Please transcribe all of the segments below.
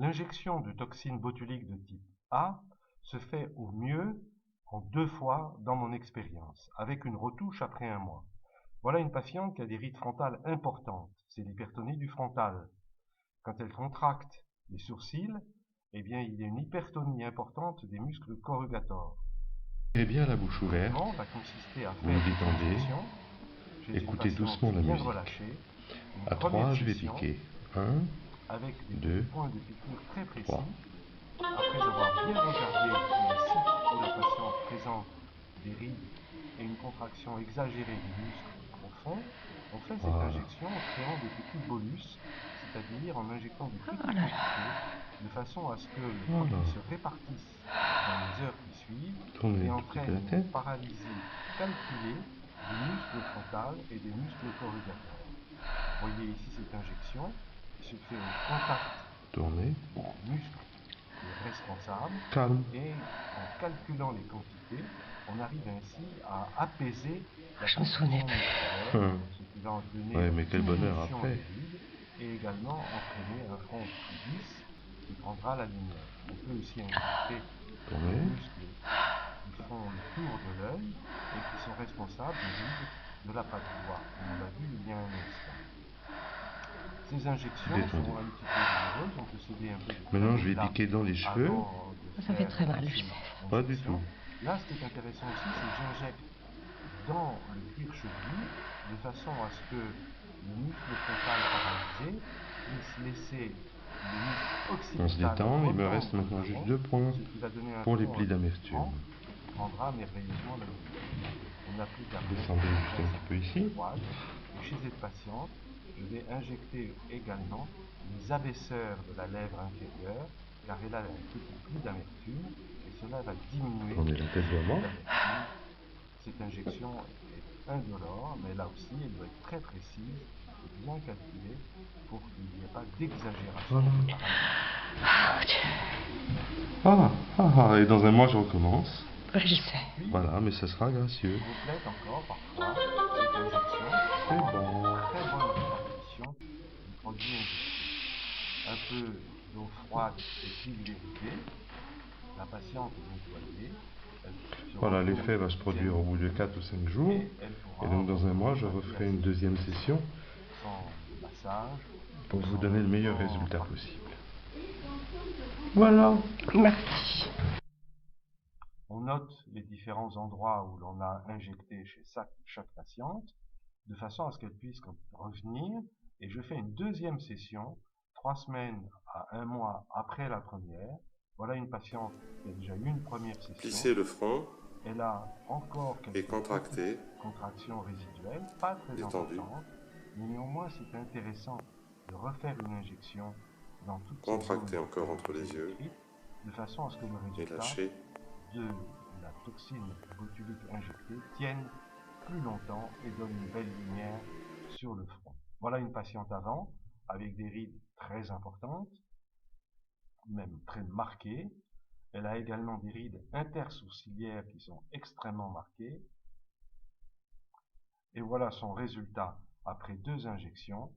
L'injection de toxine botulique de type A se fait au mieux en 2 fois dans mon expérience, avec une retouche après 1 mois. Voilà une patiente qui a des rides frontales importantes, c'est l'hypertonie du frontal. Quand elle contracte les sourcils, eh bien il y a une hypertonie importante des muscles corrugators. Et bien la bouche Le ouverte, traitement va consister à vous faire vous des détendez, injections chez une écoutez patiente doucement la bien musique. relâchée. Une À première 3, je vais session piquer. 1, avec des 2, points de piqûre très précis. 3. Après avoir bien regardé les sites où la patiente présente des rides et une contraction exagérée des muscles profonds, on fait cette Voilà. injection en créant des petits bolus, c'est-à-dire en injectant des petites Oh là là. quantités, de façon à ce que le Voilà. produit se répartisse dans les heures qui suivent Tournez et un tout petit peu entraîne la une tête. paralysie calculée du muscle frontal et des muscles corrugators. Vous voyez ici cette injection qui se fait au contact Tournez. du muscle qui est responsable, Calme. et en calculant les quantités, on arrive ainsi à apaiser la Je me souvenais contraction plus. musculaire, ce qui va entraîner Ouais, la mais quel bonheur diminution après. des rides et également entraîner un front plus lisse qui prendra la lumière. On peut aussi injecter les Tournez. muscles qui font le tour de l'œil et qui sont responsables des rides de la patte droite, comme on l'a vu il y a un instant. Ces injections Détendez. sont un petit peu douloureuses, on peut céder un peu de Maintenant, je vais Prevota piquer dans les cheveux. avant de Ça fait faire très mal, je ces sais. Pas du injections. tout. Là, ce qui est intéressant aussi, c'est que j'injecte dans le cuir chevelu de façon à ce que le muscle frontal paralysé puisse laisser le muscle On occipital se détend. Il me retendre reste maintenant le juste front, 2 points ce qui va donner un pour les front plis un peu plus d'amertume. grand et qui prendra merveilleusement la lumière. On applique après Descendez juste un petit peu ici. froide. Et chez cette patiente, je vais injecter également les abaisseurs de la lèvre inférieure, car elle a un petit pli d'amertume, et cela va diminuer Tournez la tête vers moi. l'amertume. Cette injection est indolore, mais là aussi, elle doit être très précise et bien calculée pour qu'il n'y ait pas d'exagération Voilà. de paralysie. Et dans 1 mois, je recommence. Oui, je sais. Puis, Voilà, mais ce sera gracieux. je complète encore parfois cette injection C'est pour bon. une très bonne répartition du produit injecté. Un peu d'eau froide et pulvérisée, la patiente est nettoyée, elle se Voilà, repose l'effet va se une produire au bout de 4 ou 5 jours. et elle pourra Et donc dans 1 mois, je reprendre referai une deuxième session sans massage, pour vous sans donner le meilleur traitement résultat particulier. possible. Voilà. Merci. On note les différents endroits où l'on a injecté chez chaque patiente, de façon à ce qu'elle puisse revenir, et je fais une deuxième session, 3 semaines à 1 mois après la première. Voilà une patiente qui a déjà eu une première session. Plissez le front Elle a encore et quelques contractez. contractions résiduelles, pas très Détendu. importantes, mais néanmoins c'est intéressant de refaire une injection dans toutes ces Contractez zones encore entre les yeux de façon à ce que le et résultat lâchez. de la toxine botulique injectée tienne plus longtemps et donne une belle lumière sur le front. Voilà une patiente avant, avec des rides très importantes, même très marquées. Elle a également des rides intersourcilières qui sont extrêmement marquées. Et voilà son résultat après 2 injections,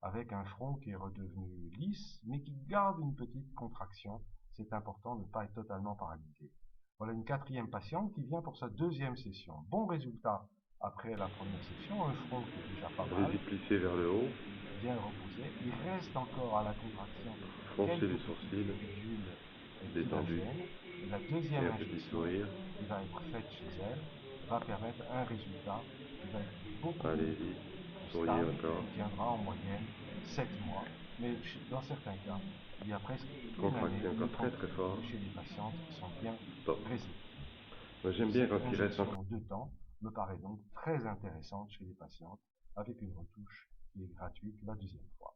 avec un front qui est redevenu lisse, mais qui garde une petite contraction. C'est important de ne pas être totalement paralysé. Voilà une 4e patiente qui vient pour sa 2e session. Bon résultat après la première session, un front qui est déjà pas mal, Allez-y, plissez vers le haut. bien reposé. Il reste encore à la contraction Froncez quelques les sourcils. ridules qui la Détendus. gênent. Et la Et deuxième un petit injection sourire. qui va être faite chez elle va permettre un résultat qui va être beaucoup Allez-y. plus Souriez stable, encore. qui tiendra en moyenne 7 mois. Mais dans certains cas, il y a presque une Contractez année encore de très très fort. chez les patientes qui sont bien Stop. résidues. Moi, j'aime bien Cette quand il reste injection encore. en 2 temps me paraît donc très intéressante chez les patientes, avec une retouche qui est gratuite la 2e fois.